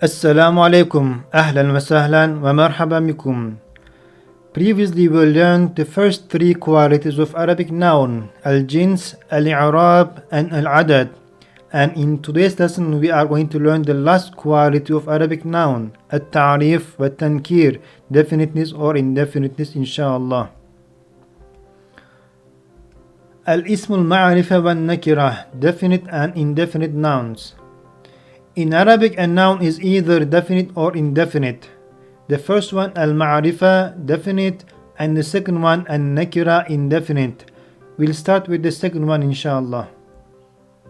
Assalamu alaikum, ahlan wa sahlan wa marhaban bikum. Previously we learned the first three qualities of Arabic noun, al-jins, al-i'rab and al-adad. And in today's lesson we are going to learn the last quality of Arabic noun, al-ta'rif wa tankir, definiteness or indefiniteness inshallah. Al-ism al-ma'rifa wa nakira, definite and indefinite nouns. In Arabic, a noun is either definite or indefinite. The first one, al-ma'rifa, definite, and the second one, al-nakira, indefinite. We'll start with the second one, inshallah.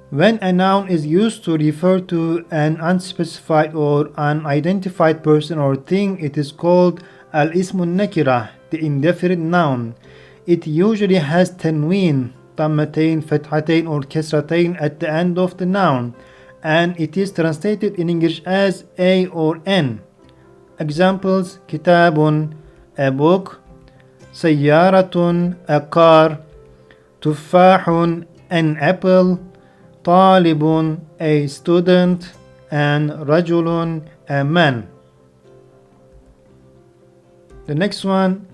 When a noun is used to refer to an unspecified or unidentified person or thing, it is called al-ismun nakira, the indefinite noun. It usually has tanween, dammatain, fathatain, or kasratain at the end of the noun, and it is translated in English as a or n. Examples: kitabun, a book; sayyaratun, a car; tuffahun, an apple; talibun, a student; and rajulun, a man. The next one,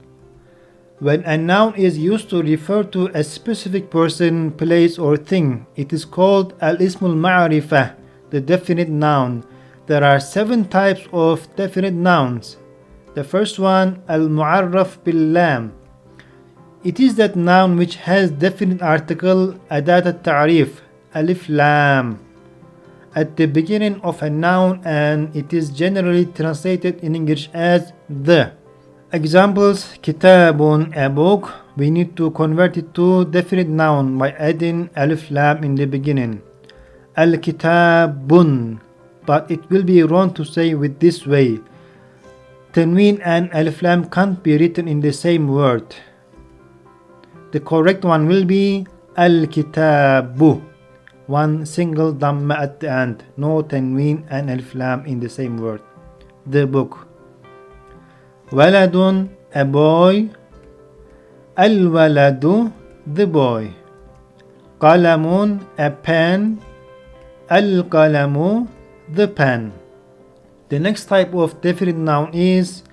when a noun is used to refer to a specific person, place, or thing, it is called al-ismul ma'rifah, the definite noun. There are 7 types of definite nouns. The first one, al-mu'arraf bil-lam. It is that noun which has definite article, adat al-ta'rif, alif-lam, at the beginning of a noun, and it is generally translated in English as the. Examples: kitabun, a book. We need to convert it to definite noun by adding alif-lam in the beginning. Al-kitabun, but it will be wrong to say with this way. Tanween and alif-lam can't be written in the same word. The correct one will be al-kitabu, one single dhamma at the end, no tanween and alif-lam in the same word. The book. Waladun, a boy. Al-waladu, the boy. Qalamun, a pen. Al-qalamu, the pen. The next type of definite noun is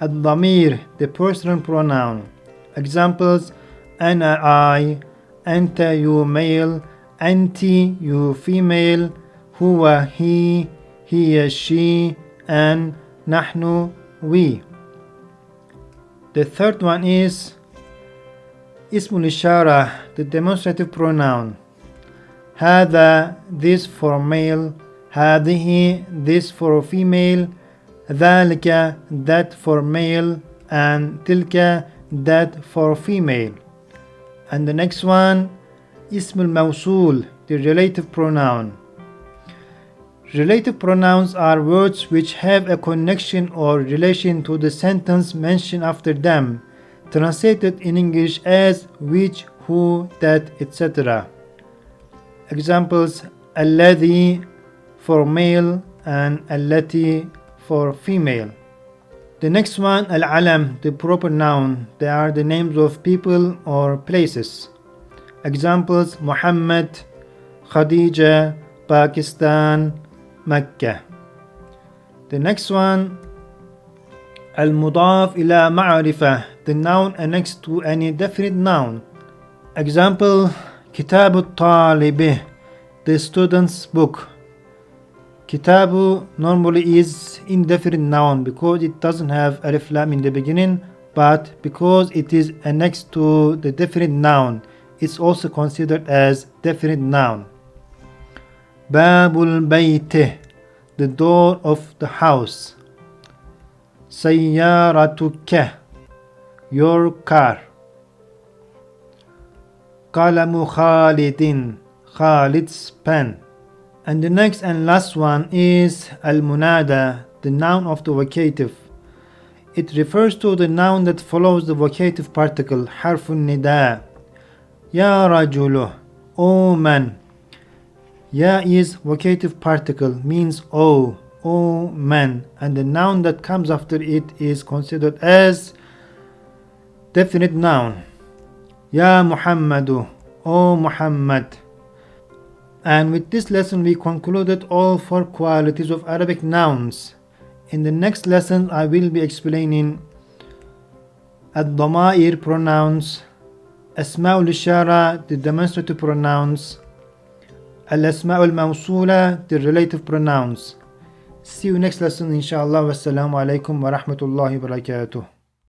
ad-damir, the personal pronoun. Examples: ana, I; anta, you male; anti, you female; huwa, he; hiya, she; and nahnu, we. The third one is ismul ishara, the demonstrative pronoun. هذا, this for male; هذه, this for female; ذلك, that for male; and تلك, that for female. And the next one, ismul mawsul, the relative pronoun. Relative pronouns are words which have a connection or relation to the sentence mentioned after them, translated in English as which, who, that, etc. Examples: alladhi for male and allati for female. The next one, al-alam, the proper noun. They are the names of people or places. Examples: Muhammad, Khadija, Pakistan, Mecca. The next one, al-mudaf ila ma'rifah, the noun annexed to any definite noun. Example: Kitab al-talib, the student's book. Kitabu normally is indefinite noun because it doesn't have alif-lam in the beginning, but because it is annexed to the definite noun, it's also considered as definite noun. Babul bayt, the door of the house. Sayyaratuka, your car. Qalamu Khalidin, Khalid's pen. And the next and last one is al-munada, the noun of the vocative. It refers to the noun that follows the vocative particle, harfun nida. Ya rajulu, O man. Ya is vocative particle, means O man, and the noun that comes after it is considered as definite noun. Ya Muhammadu, O Muhammad. And with this lesson we concluded all 4 qualities of Arabic nouns. In the next lesson I will be explaining الضمائر pronouns, أسماء الإشارة the demonstrative pronouns, الأسماء الموصولة the relative pronouns. See you next lesson inshallah. Wassalamu alaikum wa rahmatullahi wa barakatuh.